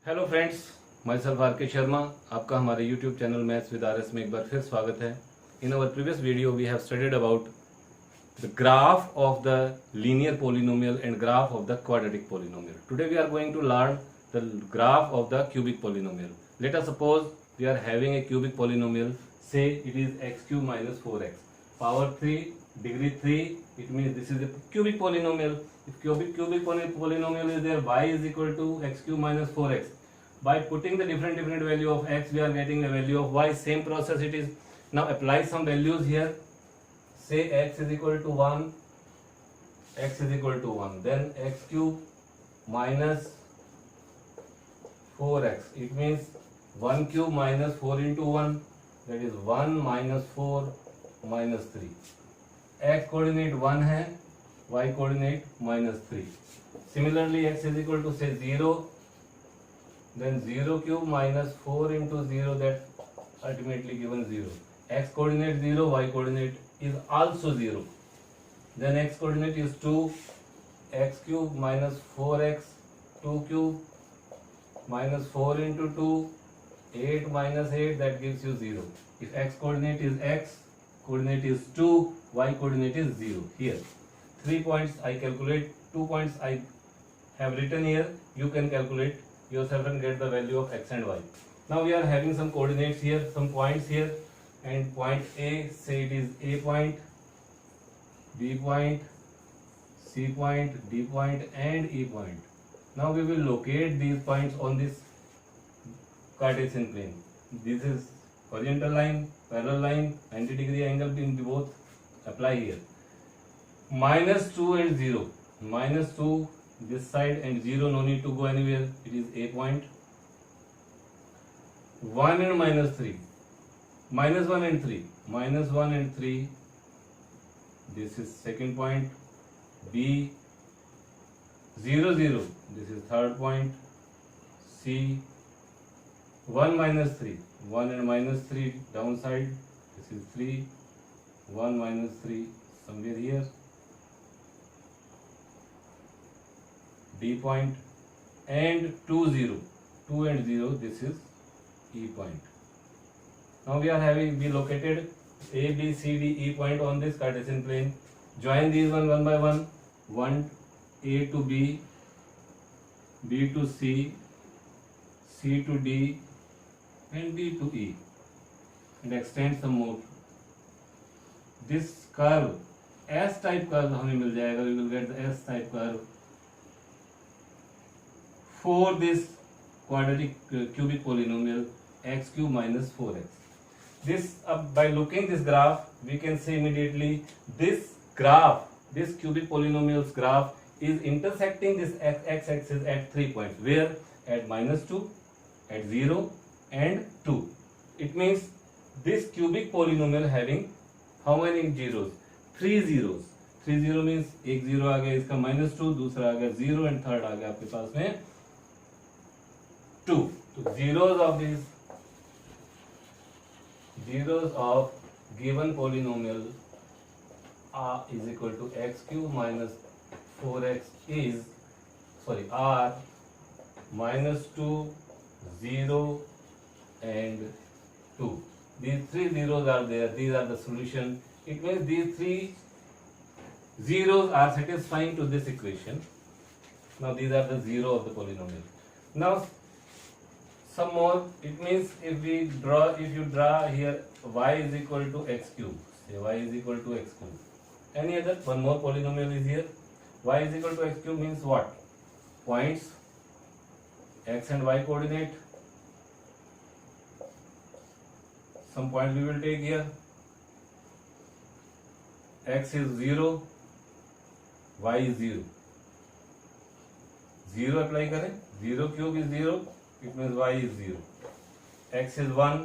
Hello friends, my self R K Sharma. आपका हमारे YouTube channel maths with R S में एक बार फिर स्वागत है। In our previous video we have studied about the graph of the linear polynomial and graph of the quadratic polynomial. Today we are going to learn the graph of the cubic polynomial. Let us suppose we are having a cubic polynomial. Say it is x cube minus 4x power 3 degree 3. It means this is a cubic polynomial. If cubic polynomial is there, y is equal to x cube minus 4x. By putting the different value of x, we are getting a value of y. Same process it is. Now apply some values here. Say x is equal to 1, x is equal to 1. Then x cube minus 4x. It means 1 cube minus 4 into 1. That is 1 minus 4 minus 3. x coordinate 1 है, y coordinate -3. Similarly x is equal to say 0, then 0 cube minus 4 into 0, that ultimately given 0. x coordinate 0, y coordinate is also 0. Then x coordinate is 2, x cube minus 4x, 2 cube minus 4 into 2, 8 minus 8, that gives you 0. If x coordinate is x, coordinate is 2, y coordinate is 0. Here 3 points I calculate, 2 points I have written here. You can calculate yourself and get the value of x and y. Now we are having some coordinates here, some points here, and point A, say it is A point, B point, C point, D point and E point. Now we will locate these points on this Cartesian plane. This is horizontal line, parallel line, 90 degree angle in both. Apply here. -2 and 0. -2 this side and 0 no need to go anywhere. It is A point. 1 and -3. -1 and 3. -1 and 3. This is second point. B. 0 0. This is third point. C. 1 minus 3. 1 and -3 downside. This is 3. 1 minus 3 somewhere here. D point and 2 0. 2 and 0, this is E point. Now we located A, B, C, D, E point on this Cartesian plane. Join these one by one. 1 A to B, B to C, C to D and D to E, and extend some more. This curve, S type curve हमें मिल जाएगा. We will get the S type curve for this quadratic cubic polynomial x cube minus 4x. This by looking this graph, we can say immediately this graph, this cubic polynomial's graph is intersecting this x-axis at 3 points. Where? At -2, at 0 and 2. It means this cubic polynomial having how many zeros? 3 zeros. 3 0 means एक 0 आ गया, इसका -2, दूसरा आ गया 0 and third आ गया आपके पास में 2. तो zeros of given polynomial is equal to x cube minus 4x are -2, 0 and 2. These 3 zeros are there. These are the solution. It means these 3 zeros are satisfying to this equation. Now these are the zero of the polynomial. Now some more. It means if you draw here y is equal to x cube. Say y is equal to x cube. Any other? One more polynomial is here. Y is equal to x cube means what? Points x and y coordinate. Some point we will take here. X is 0, y is 0. 0 apply करें. 0 cube is 0. It means y is 0. X is 1.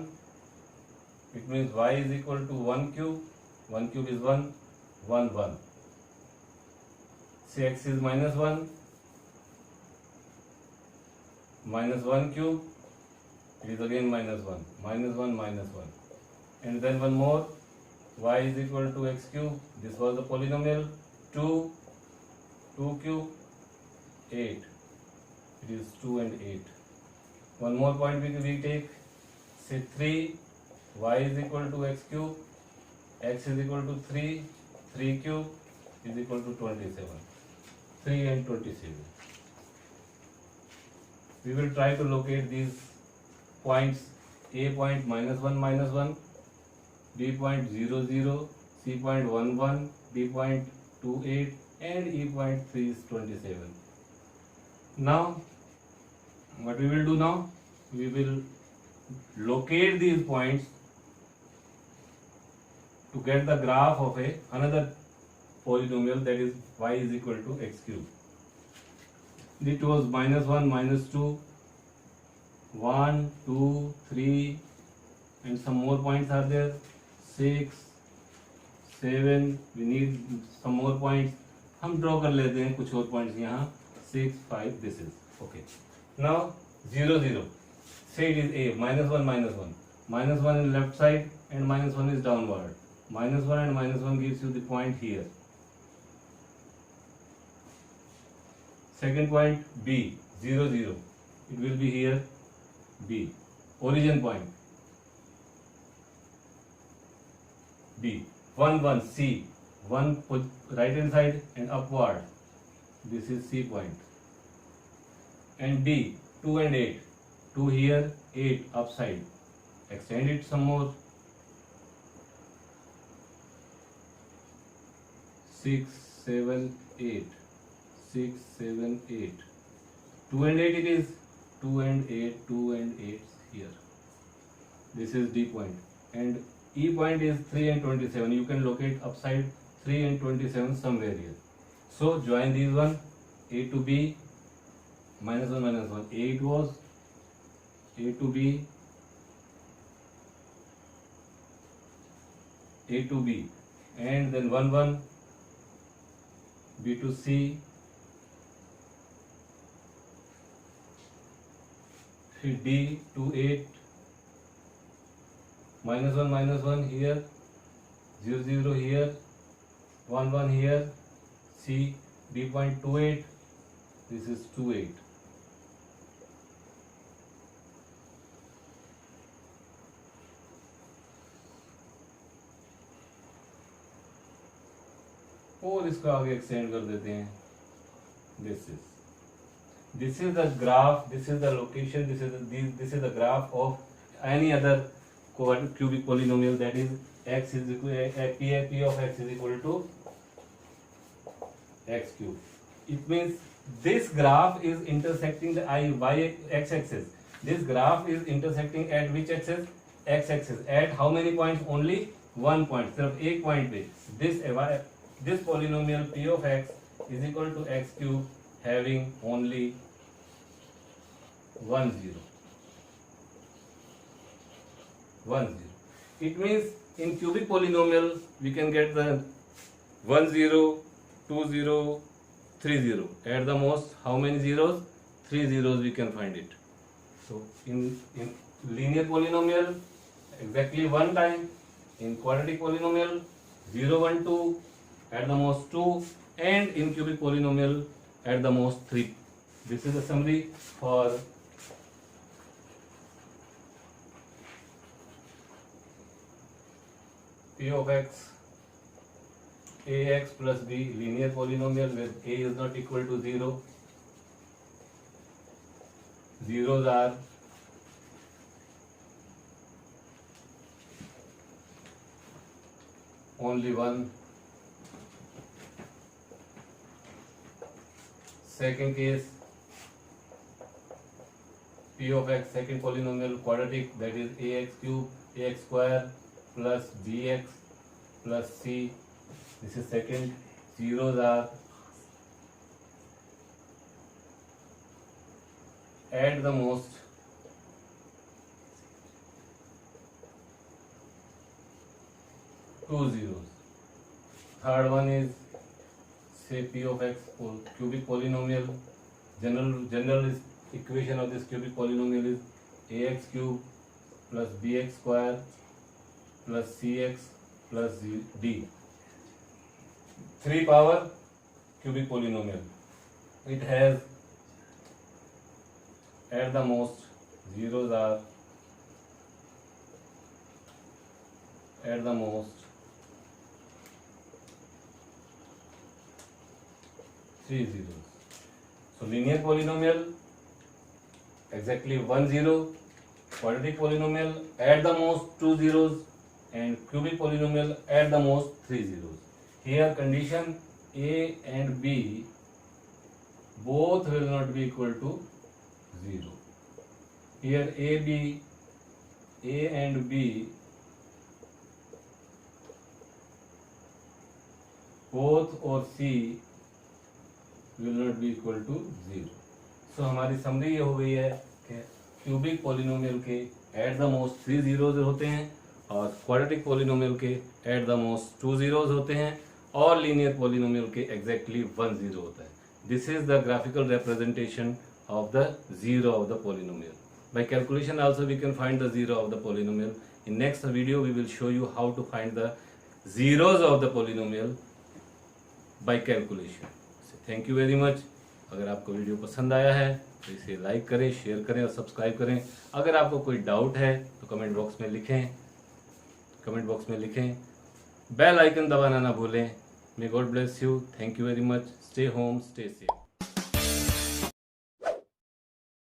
It means y is equal to 1 cube. 1 cube is 1. 1 1. Say x is -1. -1 cube. It is again -1. -1 -1. And then one more, y is equal to x cube. This was the polynomial. 2 cube 8. It is 2 and 8. one more point we take, say 3, y is equal to x cube, x is equal to 3, 3 cube is equal to 27, 3 and 27. We will try to locate these points, a point -1, b point 0, 0, c point 1, 1, d point 2, 8 and e point 3 is 27. Now what we will do now, we will locate these points to get the graph of another polynomial, that is y is equal to x cube. It was -1, -2, 1, 2, 3 and some more points are there, 6, 7, we need some more points. हम draw कर लेते हैं कुछ और points यहाँ, 6, 5, this is okay. Now 0, 0, say it is a, -1, -1, -1 in left side and -1 is downward, -1 and -1 gives you the point here. Second point B, 0, 0, it will be here B, origin point B. 1, 1, C, 1 right hand side and upward, this is C point. And D, 2 and 8, 2 here, 8 upside, extend it some more, 6, 7, 8, 6, 7, 8, 2 and 8 it is, 2 and 8, 2 and 8 here, this is D point. And E point is 3 and 27, you can locate upside 3 and 27 somewhere here. So join these one, A to B, -1, -1, A it was, A to B, A to B, and then 1, 1, B to C, D to 8, -1, -1 here, 0, 0 here, 1, 1 here, C, D point 2, 8, this is 2, 8. और इसको आगे extend कर देते हैं, this is the graph, this is the location, this is the graph of any other cubic polynomial, that is x is equal p of x is equal to x cube. It means this graph is intersecting the y x axis. This graph is intersecting at which axis? X axis. At how many points? Only one point, सिर्फ एक point पे. This polynomial p of x is equal to x cube having only 1, 0. 1, 0. It means in cubic polynomial we can get the 1, 0, 2, 0, 3, 0. At the most, how many zeros? 3 zeros we can find it. So in linear polynomial, exactly one time. In quadratic polynomial, 0, 1, 2, at the most 2, and in cubic polynomial, at the most 3. This is the summary for P of x, ax plus b linear polynomial where a is not equal to 0. Zeros are only 1. Second case, P of x, second polynomial quadratic, that is ax cube, ax square plus bx plus c. This is second. Zeros are at the most 2 zeros. Third one is, say, P of x cubic polynomial. General equation of this cubic polynomial is ax cube plus bx square plus cx plus d. 3 power cubic polynomial. It has at the most zeros are at the most 3 zeros. So linear polynomial exactly 1 0, quadratic polynomial at the most 2 zeros, and cubic polynomial at the most 3 zeros. Here condition A and B both will not be equal to 0. Here A and B both or C will not be equal to 0. So हमारी summary ये हो गई है कि cubic polynomial के at the most 3 zeros होते हैं और क्वाड्रेटिक पॉलिनोमियल के एट द मोस्ट 2 जीरोज होते हैं और लीनियर पॉलिनोमियल के एग्जैक्टली 1 जीरो होता है. This is the graphical representation of the zero of the polynomial. By calculation also we can find the zero of the polynomial. In next video we will show you how to find the zeros of the polynomial by calculation. Thank you very much. अगर आपको video पसंद आया है तो इसे like करें, share करें और सब्सक्राइब करें. अगर आपको कोई डाउट है तो कमेंट बॉक्स में लिखें. बेल आइकन दबाना ना भूलें. May God bless you. Thank you very much. Stay home, stay safe.